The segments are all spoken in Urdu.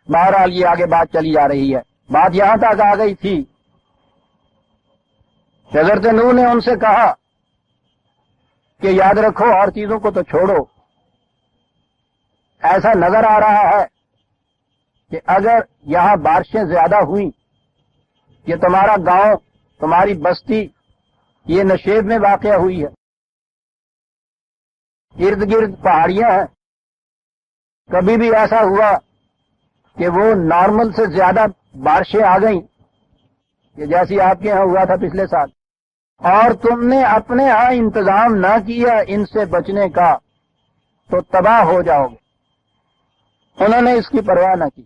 بہرحال یہ آگے بات چلی جا رہی ہے. بات یہاں تک آ گئی تھی کہ حضرت نوح نے ان سے کہا کہ یاد رکھو اور چیزوں کو تو چھوڑو، ایسا نظر آ رہا ہے کہ اگر یہاں بارشیں زیادہ ہوئیں، یہ تمہارا گاؤں، تمہاری بستی یہ نشیب میں واقع ہوئی ہے، ارد گرد پہاڑیاں ہیں، کبھی بھی ایسا ہوا کہ وہ نارمل سے زیادہ بارشیں آ گئیں کہ جیسی آپ کے ہاں ہوا تھا پچھلے سال، اور تم نے اپنے ہاں انتظام نہ کیا ان سے بچنے کا، تو تباہ ہو جاؤ گے. انہوں نے اس کی پرواہ نہ کی.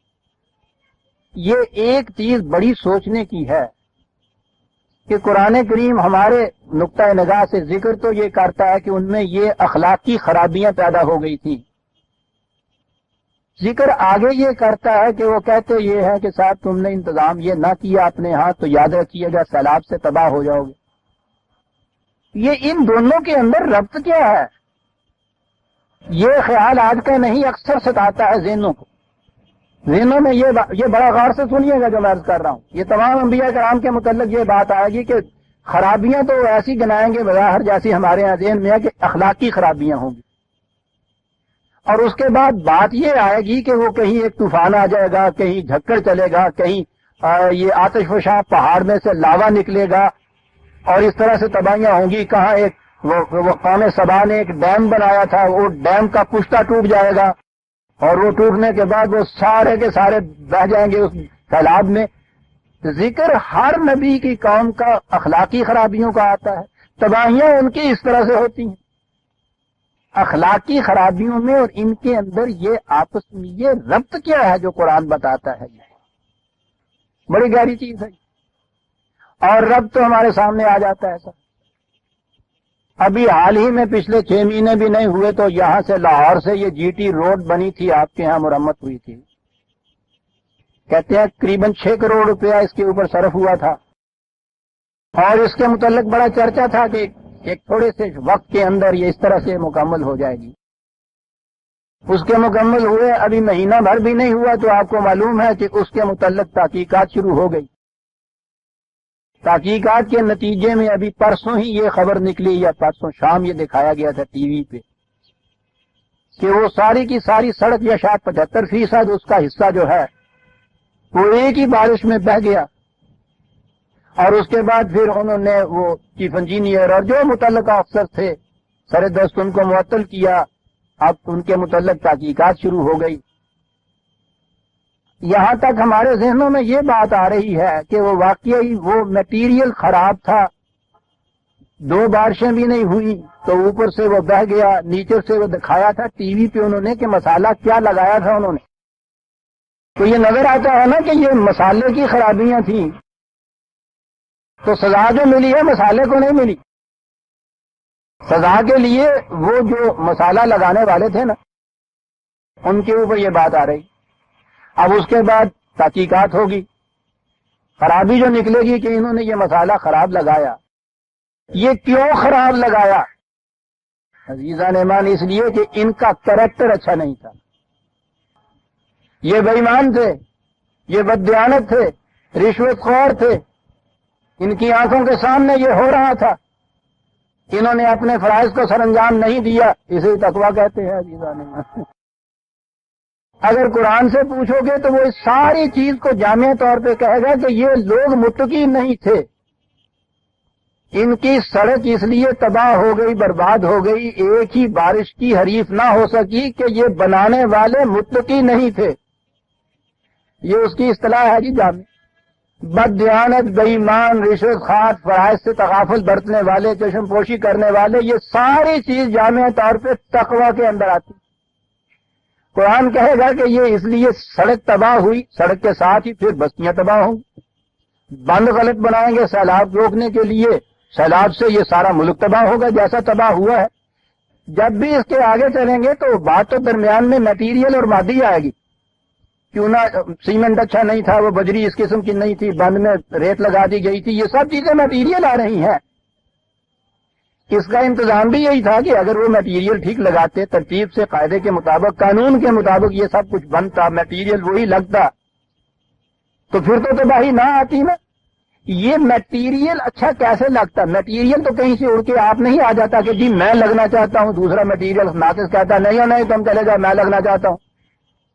یہ ایک چیز بڑی سوچنے کی ہے کہ قرآن کریم ہمارے نقطۂ نگاہ سے ذکر تو یہ کرتا ہے کہ ان میں یہ اخلاقی خرابیاں پیدا ہو گئی تھی. ذکر آگے یہ کرتا ہے کہ وہ کہتے یہ ہے کہ صاحب تم نے انتظام یہ نہ کیا اپنے ہاں تو یاد رکھیے گا سیلاب سے تباہ ہو جاؤ گے. یہ ان دونوں کے اندر ربط کیا ہے؟ یہ خیال آج کا نہیں، اکثر ستاتا ہے ذہنوں کو. ذہنوں میں یہ بڑا غور سے سنیے گا جو میں عرض کر رہا ہوں. یہ تمام انبیاء کرام کے متعلق یہ بات آئے گی کہ خرابیاں تو ایسی گنائیں گے بظاہر جیسی ہمارے یہاں ذہن میں ہے کہ اخلاقی خرابیاں ہوں گی، اور اس کے بعد بات یہ آئے گی کہ وہ کہیں ایک طوفان آ جائے گا، کہیں جھکڑ چلے گا، کہیں یہ آتش فشاں پہاڑ میں سے لاوا نکلے گا اور اس طرح سے تباہیاں ہوں گی. کہاں ایک وہ قوم سبا نے ایک ڈیم بنایا تھا، وہ ڈیم کا پشتہ ٹوٹ جائے گا اور وہ ٹوٹنے کے بعد وہ سارے کے سارے بہ جائیں گے اس سیلاب میں. ذکر ہر نبی کی قوم کا اخلاقی خرابیوں کا آتا ہے، تباہیاں ان کی اس طرح سے ہوتی ہیں اخلاقی خرابیوں میں، اور ان کے اندر یہ آپس میں یہ ربط کیا ہے جو قرآن بتاتا ہے. یہ بڑی گہری چیز ہے اور ربط تو ہمارے سامنے آ جاتا ہے. سر ابھی حال ہی میں پچھلے 6 مہینے بھی نہیں ہوئے تو یہاں سے لاہور سے یہ جی ٹی روڈ بنی تھی، آپ کے ہاں مرمت ہوئی تھی. کہتے ہیں قریباً 6 کروڑ روپیہ اس کے اوپر صرف ہوا تھا، اور اس کے متعلق بڑا چرچا تھا کہ ایک تھوڑے سے وقت کے اندر یہ اس طرح سے مکمل ہو جائے گی. اس کے مکمل ہوئے ابھی مہینہ بھر بھی نہیں ہوا تو آپ کو معلوم ہے کہ اس کے متعلق تحقیقات شروع ہو گئی. تحقیقات کے نتیجے میں ابھی پرسوں ہی یہ خبر نکلی، یا پرسوں شام یہ دکھایا گیا تھا ٹی وی پہ، کہ وہ ساری کی ساری سڑک یا شاید 75% اس کا حصہ جو ہے وہ ایک ہی بارش میں بہہ گیا. اور اس کے بعد پھر انہوں نے وہ چیف انجینئر اور جو متعلقہ افسر تھے سر دست ان کو معطل کیا. اب ان کے متعلق تحقیقات شروع ہو گئی. یہاں تک ہمارے ذہنوں میں یہ بات آ رہی ہے کہ وہ واقعی وہ میٹیریل خراب تھا، 2 بارشیں بھی نہیں ہوئی تو اوپر سے وہ بہہ گیا، نیچے سے وہ دکھایا تھا ٹی وی پہ انہوں نے کہ مسالہ کیا لگایا تھا انہوں نے. تو یہ نظر آتا ہے نا کہ یہ مسالے کی خرابیاں تھیں، تو سزا جو ملی ہے مسالے کو نہیں ملی. سزا کے لیے وہ جو مسالہ لگانے والے تھے نا ان کے اوپر یہ بات آ رہی. اب اس کے بعد تحقیقات ہوگی، خرابی جو نکلے گی کہ انہوں نے یہ مسالہ خراب لگایا. یہ کیوں خراب لگایا عزیزان ایمان؟ اس لیے کہ ان کا کریکٹر اچھا نہیں تھا، یہ بے ایمان تھے، یہ بددیانت تھے، رشوت خور تھے. ان کی آنکھوں کے سامنے یہ ہو رہا تھا، انہوں نے اپنے فرائض کو سر انجام نہیں دیا. اسے تقویٰ کہتے ہیں عزیزان ایمان. اگر قرآن سے پوچھو گے تو وہ اس ساری چیز کو جامع طور پہ کہے گا کہ یہ لوگ متقی نہیں تھے، ان کی سڑک اس لیے تباہ ہو گئی، برباد ہو گئی، ایک ہی بارش کی حریف نہ ہو سکی کہ یہ بنانے والے متقی نہیں تھے. یہ اس کی اصطلاح ہے جی جامع. بددیانت، بے ایمان، رشوت خوار، فرائض سے تغافل برتنے والے، چشم پوشی کرنے والے، یہ ساری چیز جامع طور پہ تقویٰ کے اندر آتی. قرآن کہے گا کہ یہ اس لیے سڑک تباہ ہوئی، سڑک کے ساتھ ہی پھر بستیاں تباہ ہوں گی. بند غلط بنائیں گے سیلاب روکنے کے لیے، سیلاب سے یہ سارا ملک تباہ ہوگا جیسا تباہ ہوا ہے. جب بھی اس کے آگے چلیں گے تو بات تو درمیان میں میٹیریل اور مادی آئے گی. کیوں نہ سیمنٹ اچھا نہیں تھا، وہ بجری اس قسم کی نہیں تھی، بند میں ریت لگا دی گئی تھی، یہ سب چیزیں میٹیریل آ رہی ہیں. اس کا انتظام بھی یہی تھا کہ اگر وہ میٹیریل ٹھیک لگاتے، ترتیب سے، قاعدے کے مطابق، قانون کے مطابق یہ سب کچھ بنتا، میٹیریل وہی لگتا، تو پھر تو تباہی نہ آتی نا۔ یہ میٹیریل اچھا کیسے لگتا؟ میٹیریل تو کہیں سے اڑ کے آپ نہیں آ جاتا کہ جی میں لگنا چاہتا ہوں، دوسرا میٹیریل ناقص کہتا نہیں نہیں تم چلے جاؤ میں لگنا چاہتا ہوں۔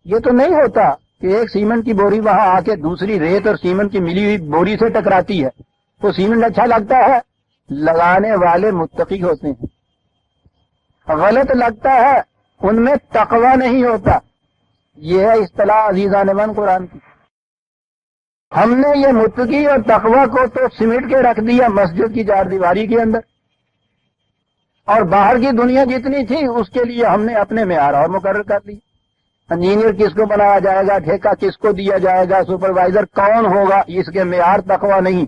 یہ تو نہیں ہوتا کہ ایک سیمنٹ کی بوری وہاں آ کے دوسری ریت اور سیمنٹ کی ملی ہوئی بوری سے ٹکراتی ہے، وہ سیمنٹ اچھا لگتا ہے؟ لگانے والے متقی ہوتے ہیں، غلط لگتا ہے ان میں تقوی نہیں ہوتا۔ یہ ہے اصطلاح عزیزان من قرآن کی۔ ہم نے یہ متقی اور تقوی کو تو سمیٹ کے رکھ دیا مسجد کی چار دیواری کے اندر، اور باہر کی دنیا جتنی تھی اس کے لیے ہم نے اپنے معیار اور مقرر کر دی۔ انجینئر کس کو بنایا جائے گا، ٹھیکہ کس کو دیا جائے گا، سپروائزر کون ہوگا، اس کے معیار تقوی نہیں،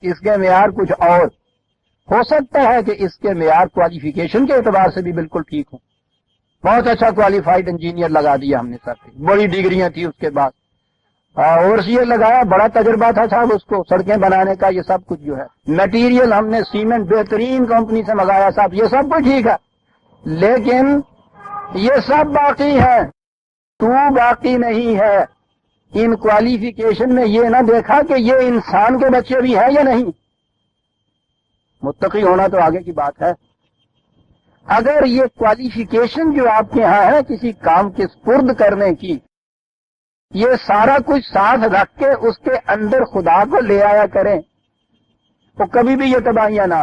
اس کے معیار کچھ اور۔ ہو سکتا ہے کہ اس کے معیار کوالیفیکیشن کے اعتبار سے بھی بالکل ٹھیک ہوں، بہت اچھا کوالیفائڈ انجینئر لگا دیا ہم نے سر پہ، بڑی ڈگریاں تھی اس کے بعد، اوورسیئر لگایا، بڑا تجربہ تھا صاحب اس کو سڑکیں بنانے کا، یہ سب کچھ جو ہے میٹیریل ہم نے سیمنٹ بہترین کمپنی سے منگایا صاحب، یہ سب کچھ ٹھیک ہے، لیکن یہ سب باقی ہے، تو باقی نہیں ہے۔ ان کوالیفیکیشن میں یہ نہ دیکھا کہ یہ انسان کے بچے بھی ہیں یا نہیں۔ متقی ہونا تو آگے کی بات ہے۔ اگر یہ کوالیفیکیشن جو آپ کے ہاں ہے کسی کام کے سپرد کرنے کی، یہ سارا کچھ ساتھ رکھ کے اس کے اندر خدا کو لے آیا کریں تو کبھی بھی یہ تباہیاں نہ۔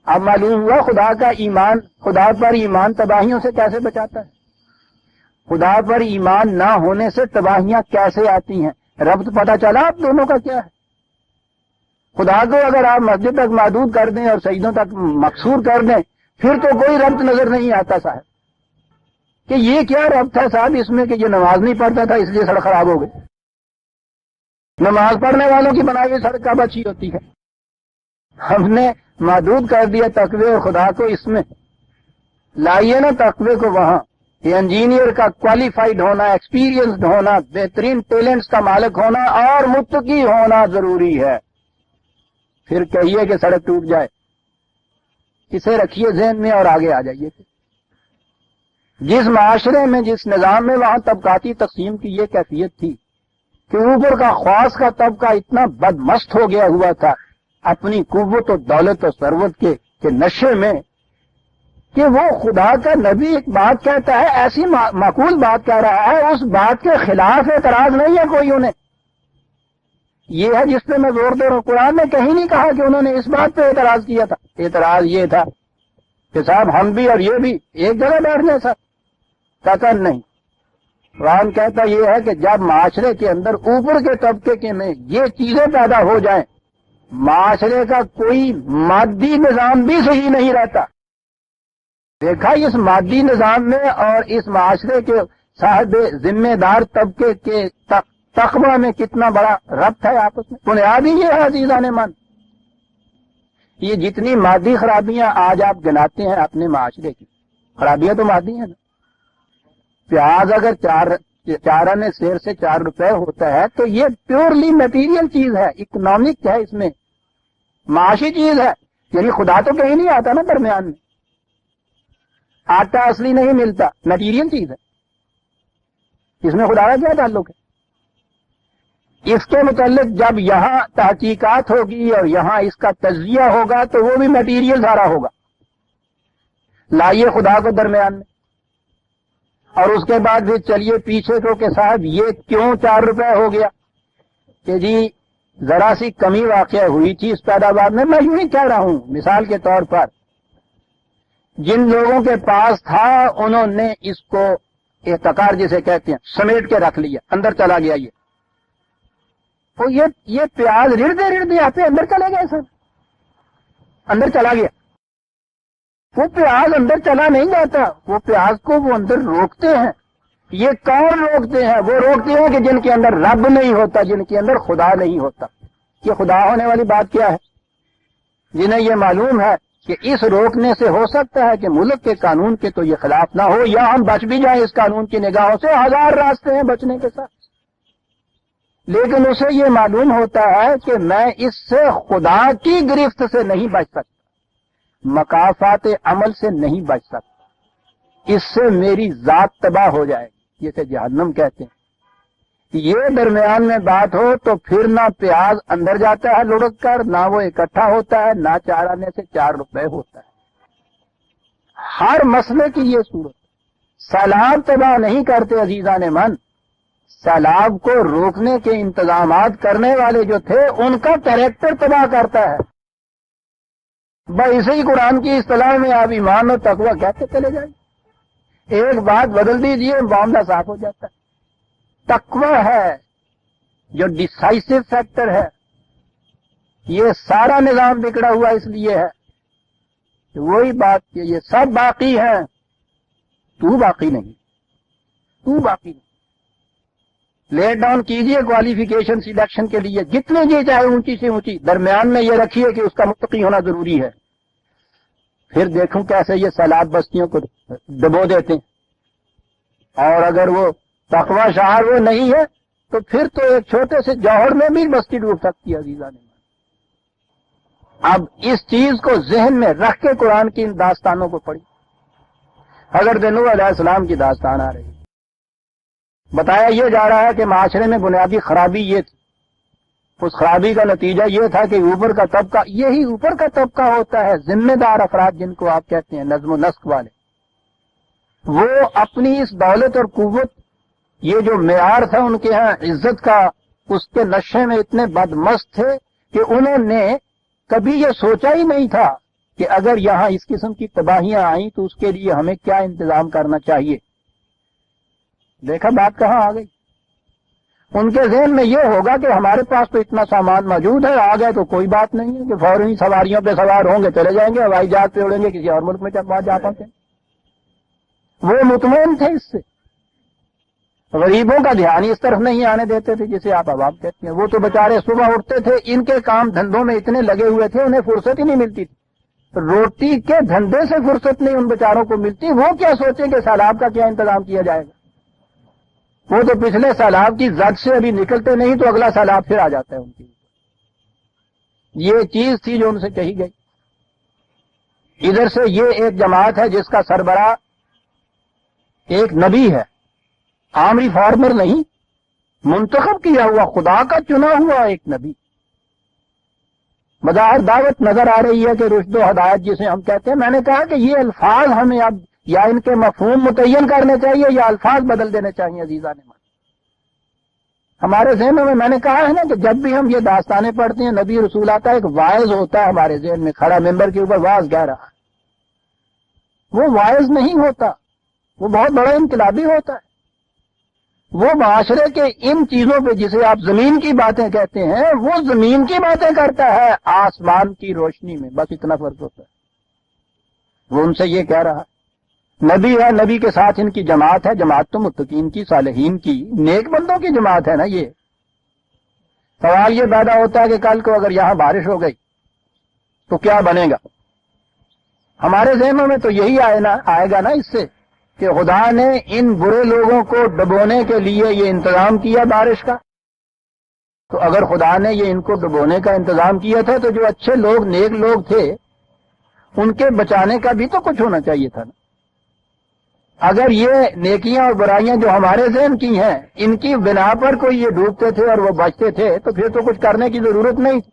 اب معلوم ہوا خدا کا ایمان، خدا پر ایمان تباہیوں سے کیسے بچاتا ہے، خدا پر ایمان نہ ہونے سے تباہیاں کیسے آتی ہیں۔ ربط پتہ چلا آپ دونوں کا کیا ہے۔ خدا کو اگر آپ مسجد تک محدود کر دیں اور سجدوں تک مقصور کر دیں، پھر تو کوئی ربط نظر نہیں آتا صاحب کہ یہ کیا ربط ہے صاحب اس میں کہ یہ نماز نہیں پڑھتا تھا اس لیے سڑک خراب ہو گئی۔ نماز پڑھنے والوں کی بنائی ہوئی سڑک کب اچھی ہوتی ہے؟ ہم نے محدود کر دیا تقوی اور خدا کو اس میں۔ لائیے نا تقوی کو وہاں، یہ انجینئر کا کوالیفائڈ ہونا، ایکسپیرینسڈ ہونا، بہترین ٹیلنٹس کا مالک ہونا اور متقی ہونا ضروری ہے۔ پھر کہیے کہ سڑک ٹوٹ جائے، اسے رکھیے ذہن میں اور آگے آ جائیے۔ جس معاشرے میں، جس نظام میں وہاں طبقاتی تقسیم کی یہ کیفیت تھی کہ اوپر کا خواص کا طبقہ اتنا بدمست ہو گیا ہوا تھا اپنی قوت و دولت و ثروت کے نشے میں کہ وہ خدا کا نبی ایک بات کہتا ہے، ایسی معقول بات کہہ رہا ہے، اس بات کے خلاف اعتراض نہیں ہے کوئی انہیں۔ یہ ہے جس پہ میں زور دے رہا ہوں، قرآن نے کہیں نہیں کہا کہ انہوں نے اس بات پہ اعتراض کیا تھا۔ اعتراض یہ تھا کہ صاحب ہم بھی اور یہ بھی ایک جگہ بیٹھ جائیں سر، کہتا نہیں۔ قرآن کہتا یہ ہے کہ جب معاشرے کے اندر اوپر کے طبقے کے میں یہ چیزیں پیدا ہو جائیں، معاشرے کا کوئی مادی نظام بھی صحیح نہیں رہتا۔ دیکھا اس مادی نظام میں اور اس معاشرے کے صاحب ذمہ دار طبقے کے تقوی میں کتنا بڑا ربط ہے آپس میں۔ بنیادی یہ ہے عزیزان من، یہ جتنی مادی خرابیاں آج آپ گناتے ہیں اپنے معاشرے کی، خرابیاں تو مادی ہیں نا۔ پیاز اگر چار آنے سیر سے 4 روپے ہوتا ہے تو یہ پیورلی میٹیریل چیز ہے، اکنامک ہے، اس میں معاشی چیز ہے، یعنی خدا تو کہیں نہیں آتا نا درمیان میں۔ آٹا اصلی نہیں ملتا، میٹیریل چیز ہے، اس میں خدا کا کیا تعلق ہے؟ اس کے متعلق جب یہاں تحقیقات ہوگی اور یہاں اس کا تجزیہ ہوگا تو وہ بھی میٹیریل سارا ہوگا۔ لائیے خدا کو درمیان میں، اور اس کے بعد پھر چلیے پیچھے کو کہ صاحب یہ کیوں 4 روپے ہو گیا، کہ جی ذرا سی کمی واقع ہوئی تھی اس پیداوار میں۔ میں یوں ہی کہہ رہا ہوں، مثال کے طور پر جن لوگوں کے پاس تھا انہوں نے اس کو احتکار جسے کہتے ہیں سمیٹ کے رکھ لیا، اندر چلا گیا یہ۔ تو یہ پیاز رڑتے آتے اندر چلے گئے سر، اندر چلا گیا۔ وہ پیاز اندر چلا نہیں جاتا، وہ پیاز کو وہ اندر روکتے ہیں۔ یہ کون روکتے ہیں؟ وہ روکتے ہیں کہ جن کے اندر رب نہیں ہوتا، جن کے اندر خدا نہیں ہوتا۔ یہ خدا ہونے والی بات کیا ہے؟ جنہیں یہ معلوم ہے کہ اس روکنے سے ہو سکتا ہے کہ ملک کے قانون کے تو یہ خلاف نہ ہو، یا ہم بچ بھی جائیں اس قانون کی نگاہوں سے، 1000 راستے ہیں بچنے کے ساتھ، لیکن اسے یہ معلوم ہوتا ہے کہ میں اس سے خدا کی گرفت سے نہیں بچ سکتا، مکافات عمل سے نہیں بچ سکتا، اس سے میری ذات تباہ ہو جائے گی، جسے جہنم کہتے ہیں۔ یہ درمیان میں بات ہو تو پھر نہ پیاز اندر جاتا ہے لڑک کر، نہ وہ اکٹھا ہوتا ہے، نہ 4 آنے سے 4 روپے ہوتا ہے۔ ہر مسئلے کی یہ صورت۔ سیلاب تباہ نہیں کرتے عزیزان من، سیلاب کو روکنے کے انتظامات کرنے والے جو تھے ان کا کیریکٹر تباہ کرتا ہے۔ بس اسی قرآن کی اصطلاح میں آپ ایمان اور تقویٰ کہتے چلے جائیں، ایک بات بدل دیجئے معاملہ صاف ہو جاتا ہے۔ تقویٰ ہے جو ڈیسائسو فیکٹر ہے۔ یہ سارا نظام بگڑا ہوا اس لیے ہے کہ وہی بات کہ یہ سب باقی ہیں، تو باقی نہیں، تو باقی نہیں۔ لیٹ ڈاؤن کیجئے کوالیفیکیشن سلیکشن کے لیے جتنے جی چاہے اونچی سے اونچی، درمیان میں یہ رکھیے کہ اس کا متقی ہونا ضروری ہے۔ پھر دیکھوں کیسے یہ سیلاب بستیوں کو ڈبو دیتے ہیں، اور اگر وہ تقویٰ شعار وہ نہیں ہے تو پھر تو ایک چھوٹے سے جوہر میں بھی بستی ڈوب سکتی ہے عزیزان۔ اب اس چیز کو ذہن میں رکھ کے قرآن کی ان داستانوں کو پڑھی۔ حضرت نوح علیہ السلام کی داستان آ رہی ہے، بتایا یہ جا رہا ہے کہ معاشرے میں بنیادی خرابی یہ تھی، اس خرابی کا نتیجہ یہ تھا کہ اوپر کا طبقہ، یہی اوپر کا طبقہ ہوتا ہے ذمہ دار افراد جن کو آپ کہتے ہیں نظم و نسق والے، وہ اپنی اس دولت اور قوت، یہ جو معیار تھا ان کے ہاں عزت کا، اس کے نشے میں اتنے بدمست تھے کہ انہوں نے کبھی یہ سوچا ہی نہیں تھا کہ اگر یہاں اس قسم کی تباہیاں آئیں تو اس کے لیے ہمیں کیا انتظام کرنا چاہیے۔ دیکھا بات کہاں آ گئی؟ ان کے ذہن میں یہ ہوگا کہ ہمارے پاس تو اتنا سامان موجود ہے، آ گئے تو کوئی بات نہیں ہے کہ فوری سواریوں پہ سوار ہوں گے چلے جائیں گے، ہوائی جہاز پہ اڑیں گے کسی اور ملک میں جا پاتے ہیں۔ وہ مطمئن تھے اس سے، غریبوں کا دھیان اس طرف نہیں آنے دیتے تھے جسے آپ عوام کہتے ہیں۔ وہ تو بیچارے صبح اٹھتے تھے، ان کے کام دھندوں میں اتنے لگے ہوئے تھے انہیں فرصت ہی نہیں ملتی تھی، روٹی کے دھندے سے فرصت نہیں ان بیچاروں کو ملتی۔ وہ کیا سوچیں کہ سیلاب کا کیا انتظام کیا جائے گا؟ وہ تو پچھلے سیلاب کی زد سے ابھی نکلتے نہیں تو اگلا سیلاب پھر آ جاتا ہے ان کی۔ یہ چیز تھی جو ان سے کہی گئی۔ ادھر سے یہ ایک جماعت ہے جس کا سربراہ ایک نبی ہے، عام ریفارمر نہیں، منتخب کیا ہوا خدا کا چنا ہوا ایک نبی۔ بظاہر دعوت نظر آ رہی ہے کہ رشد و ہدایت جسے ہم کہتے ہیں۔ میں نے کہا کہ یہ الفاظ ہمیں اب یا ان کے مفہوم متعین کرنے چاہیے یا الفاظ بدل دینے چاہیے عزیزان من۔ ہمارے ذہنوں میں نے کہا ہے نا کہ جب بھی ہم یہ داستانیں پڑھتے ہیں نبی رسول آتا ہے، ایک واعظ ہوتا ہے ہمارے ذہن میں کھڑا ممبر کے اوپر واعظ کہہ رہا ہے۔ وہ واعظ نہیں ہوتا، وہ بہت بڑا انقلابی ہوتا ہے۔ وہ معاشرے کے ان چیزوں پہ جسے آپ زمین کی باتیں کہتے ہیں، وہ زمین کی باتیں کرتا ہے آسمان کی روشنی میں، بس اتنا فرق ہوتا ہے۔ وہ ان سے یہ کہہ رہا ہے، نبی ہے، نبی کے ساتھ ان کی جماعت ہے، جماعت تو متقین کی، صالحین کی، نیک بندوں کی جماعت ہے نا۔ یہ سوال یہ پیدا ہوتا ہے کہ کل کو اگر یہاں بارش ہو گئی تو کیا بنے گا؟ ہمارے ذہنوں میں تو یہی آئے گا نا اس سے کہ خدا نے ان برے لوگوں کو ڈبونے کے لیے یہ انتظام کیا بارش کا، تو اگر خدا نے یہ ان کو ڈبونے کا انتظام کیا تھا تو جو اچھے لوگ نیک لوگ تھے ان کے بچانے کا بھی تو کچھ ہونا چاہیے تھا نا۔ اگر یہ نیکیاں اور برائیاں جو ہمارے ذہن کی ہیں ان کی بنا پر کوئی یہ ڈوبتے تھے اور وہ بچتے تھے تو پھر تو کچھ کرنے کی ضرورت نہیں تھی۔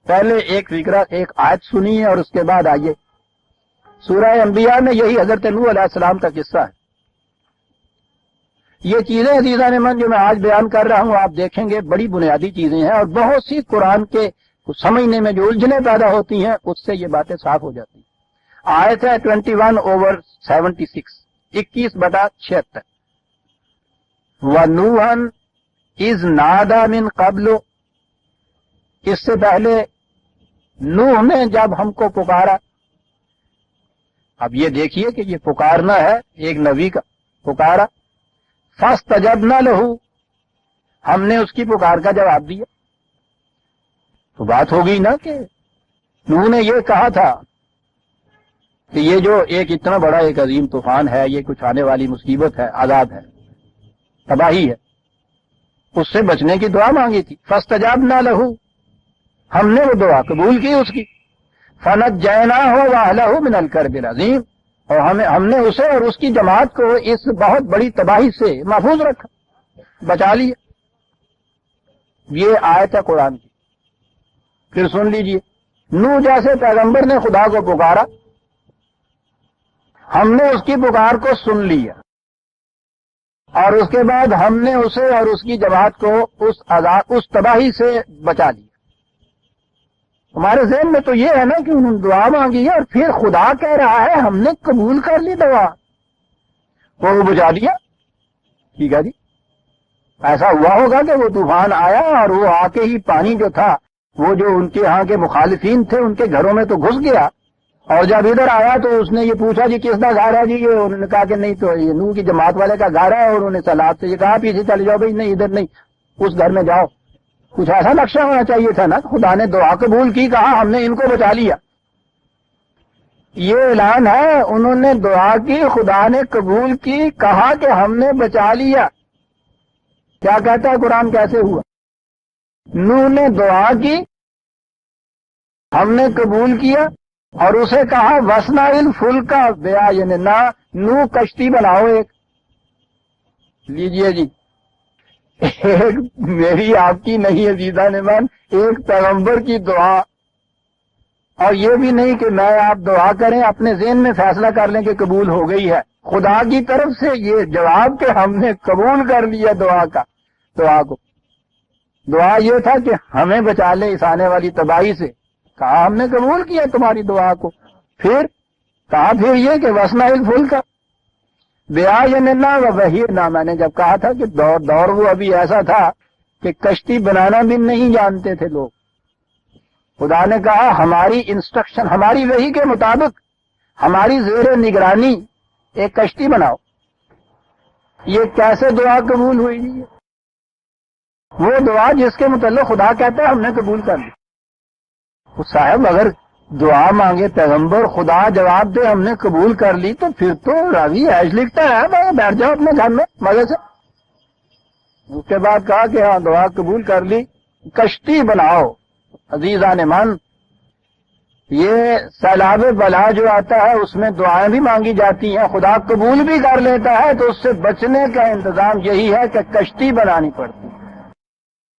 پہلے ایک فکرہ، ایک آیت سنیے اور اس کے بعد آئیے سورہ انبیاء میں یہی حضرت نوح علیہ السلام کا قصہ ہے۔ یہ چیزیں عزیزان من جو میں آج بیان کر رہا ہوں، آپ دیکھیں گے بڑی بنیادی چیزیں ہیں اور بہت سی قرآن کے سمجھنے میں جو الجھنیں پیدا ہوتی ہیں اس سے یہ باتیں صاف ہو جاتی ہیں۔ آیت ہے 21/76، 21/76۔ وَنُوحًا إِذْ نَادَىٰ مِن قَبْلُ، اس سے پہلے نوح نے جب ہم کو پکارا۔ اب یہ دیکھیے کہ یہ پکارنا ہے ایک نبی کا، پکارا۔ فَاسْتَجَبْنَا لَهُ، ہم نے اس کی پکار کا جواب دیا۔ تو بات ہو گئی نا کہ نوح نے یہ کہا تھا کہ یہ جو ایک اتنا بڑا ایک عظیم طوفان ہے، یہ کچھ آنے والی مصیبت ہے، عذاب ہے، تباہی ہے، اس سے بچنے کی دعا مانگی تھی۔ فَاسْتَجَبْنَا لَهُ، ہم نے وہ دعا قبول کی اس کی۔ فنجیناہ واہلہ من الکرب العظیم، اور ہم نے اسے اور اس کی جماعت کو اس بہت بڑی تباہی سے محفوظ رکھا، بچا لیا۔ یہ آیت ہے قرآن کی۔ پھر سن لیجئے، نوح جیسے پیغمبر نے خدا کو پکارا، ہم نے اس کی پکار کو سن لیا، اور اس کے بعد ہم نے اسے اور اس کی جماعت کو اس تباہی سے بچا لیا۔ ہمارے ذہن میں تو یہ ہے نا کہ انہوں نے دعا مانگی ہے اور پھر خدا کہہ رہا ہے ہم نے قبول کر لی دعا، وہ بچا دیا۔ ٹھیک ہے جی، ایسا ہوا ہوگا کہ وہ طوفان آیا اور وہ آ کے ہی پانی جو تھا وہ جو ان کے ہاں کے مخالفین تھے ان کے گھروں میں تو گھس گیا، اور جب ادھر آیا تو اس نے یہ پوچھا جی کس کا گھر ہے جی، یہ انہوں نے کہا کہ نہیں تو یہ نوح کی جماعت والے کا گھر ہے، اور انہوں نے سیلاب سے یہ کہا پیچھے چلے جاؤ بھائی، نہیں ادھر نہیں، اس گھر میں جاؤ۔ کچھ ایسا نقشہ ہونا چاہیے تھا نا، خدا نے دعا قبول کی، کہا ہم نے ان کو بچا لیا۔ یہ اعلان ہے، انہوں نے دعا کی، خدا نے قبول کی، کہا کہ ہم نے بچا لیا۔ کیا کہتا ہے قرآن، کیسے ہوا؟ نوح نے دعا کی، ہم نے قبول کیا، اور اسے کہا وسنا الفلک کا بیا، یعنی نہ نوح کشتی بناؤ ایک۔ لیجئے جی، ایک میری آپ کی نہیں عزیزان ایمان، ایک پیغمبر کی دعا، اور یہ بھی نہیں کہ میں آپ دعا کریں اپنے ذہن میں فیصلہ کر لیں کہ قبول ہو گئی ہے، خدا کی طرف سے یہ جواب کہ ہم نے قبول کر لیا دعا کو۔ دعا یہ تھا کہ ہمیں بچا لے اس آنے والی تباہی سے، کہا ہم نے قبول کیا تمہاری دعا کو۔ پھر کہا پھر یہ کہ وسنا الفلک کا بیا نہ وہی نہ، میں نے جب کہا تھا کہ دور وہ ابھی ایسا تھا کہ کشتی بنانا بھی نہیں جانتے تھے لوگ، خدا نے کہا ہماری انسٹرکشن، ہماری وحی کے مطابق، ہماری زیر نگرانی ایک کشتی بناؤ۔ یہ کیسے دعا قبول ہوئی جی؟ وہ دعا جس کے متعلق خدا کہتا ہے ہم نے قبول کر لی۔ صاحب اگر دعا مانگے پیغمبر، خدا جواب دے ہم نے قبول کر لی، تو پھر تو راوی ایش لکھتا ہے بھائی بیٹھ جاؤ اپنے گھر میں مزے سے۔ اس کے بعد کہا کہ ہاں دعا قبول کر لی، کشتی بناؤ۔ عزیزان من، یہ سیلاب بلا جو آتا ہے اس میں دعائیں بھی مانگی جاتی ہیں، خدا قبول بھی کر لیتا ہے، تو اس سے بچنے کا انتظام یہی ہے کہ کشتی بنانی پڑتی ہے۔